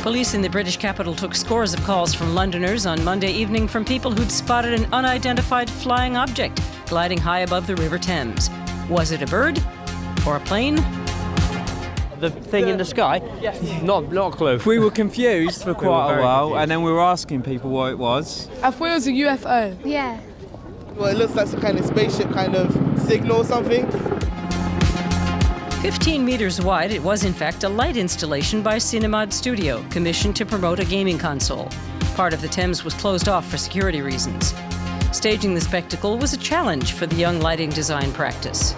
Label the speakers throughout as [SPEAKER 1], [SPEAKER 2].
[SPEAKER 1] Police in the British capital took scores of calls from Londoners on Monday evening from people who'd spotted an unidentified flying object gliding high above the River Thames. Was it a bird or a plane?
[SPEAKER 2] The thing in the sky? Yes. Not a clue.
[SPEAKER 3] We were confused for quite a while, and then we were asking people what it was.
[SPEAKER 4] I thought it was a UFO.
[SPEAKER 5] Yeah.
[SPEAKER 6] Well, it looks like some kind of spaceship kind of signal or something.
[SPEAKER 1] 15 meters wide, it was in fact a light installation by Cinemod Studio, commissioned to promote a gaming console. Part of the Thames was closed off for security reasons. Staging the spectacle was a challenge for the young lighting design practice.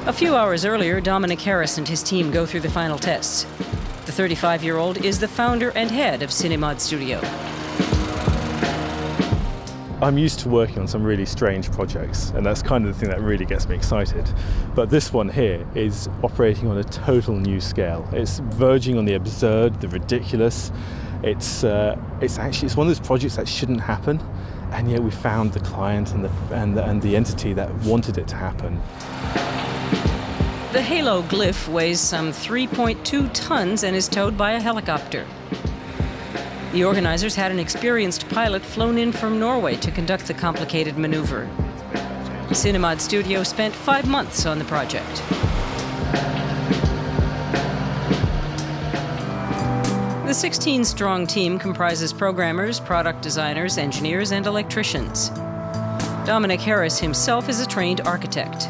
[SPEAKER 1] A few hours earlier, Dominic Harris and his team go through the final tests. The 35-year-old is the founder and head of Cinemod Studio.
[SPEAKER 7] I'm used to working on some really strange projects, and that's kind of the thing that really gets me excited. But this one here is operating on a total new scale. It's verging on the absurd, the ridiculous. It's one of those projects that shouldn't happen, and yet we found the client and the entity that wanted it to happen.
[SPEAKER 1] The Halo glyph weighs some 3.2 tons and is towed by a helicopter. The organizers had an experienced pilot flown in from Norway to conduct the complicated maneuver. Cinemod Studio spent 5 months on the project. The 16-strong team comprises programmers, product designers, engineers, and electricians. Dominic Harris himself is a trained architect.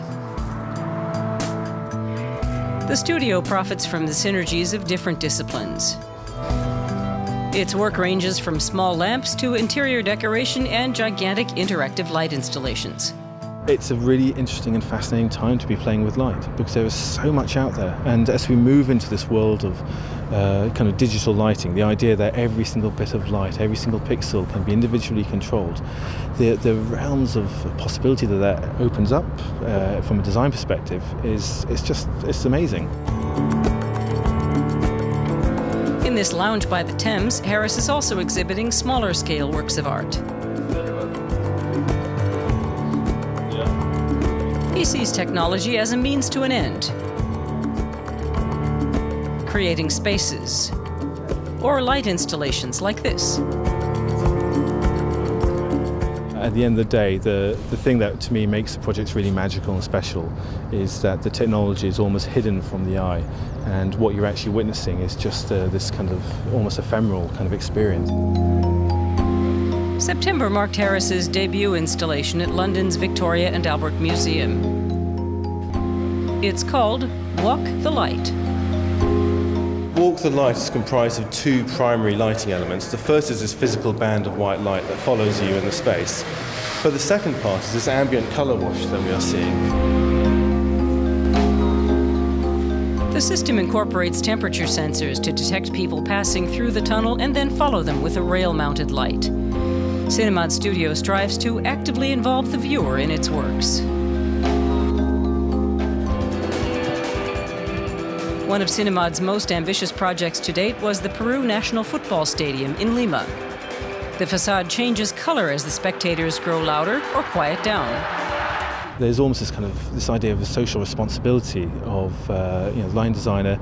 [SPEAKER 1] The studio profits from the synergies of different disciplines. Its work ranges from small lamps to interior decoration and gigantic interactive light installations.
[SPEAKER 7] It's a really interesting and fascinating time to be playing with light because there is so much out there, and as we move into this world of kind of digital lighting, the idea that every single bit of light, every single pixel can be individually controlled, the realms of possibility that opens up from a design perspective it's amazing.
[SPEAKER 1] In this lounge by the Thames, Harris is also exhibiting smaller scale works of art. He sees technology as a means to an end, creating spaces or light installations like this.
[SPEAKER 7] At the end of the day, the thing that to me makes the project really magical and special is that the technology is almost hidden from the eye, and what you're actually witnessing is just this kind of almost ephemeral kind of experience.
[SPEAKER 1] September marked Harris's debut installation at London's Victoria and Albert Museum. It's called Walk the Light.
[SPEAKER 8] Walk the Light is comprised of two primary lighting elements. The first is this physical band of white light that follows you in the space. But the second part is this ambient colour wash that we are seeing.
[SPEAKER 1] The system incorporates temperature sensors to detect people passing through the tunnel and then follow them with a rail-mounted light. Cinemod Studio strives to actively involve the viewer in its works. One of Cinemod's most ambitious projects to date was the Peru National Football Stadium in Lima. The facade changes color as the spectators grow louder or quiet down.
[SPEAKER 7] There's almost this idea of a social responsibility of the line designer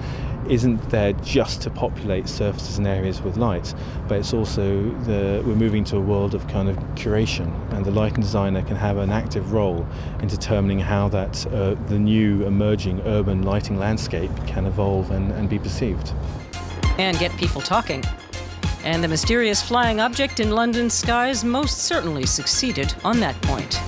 [SPEAKER 7] isn't there just to populate surfaces and areas with light, but it's also we're moving to a world of kind of curation, and the lighting designer can have an active role in determining how that the new emerging urban lighting landscape can evolve and be perceived.
[SPEAKER 1] And get people talking. And the mysterious flying object in London's skies most certainly succeeded on that point.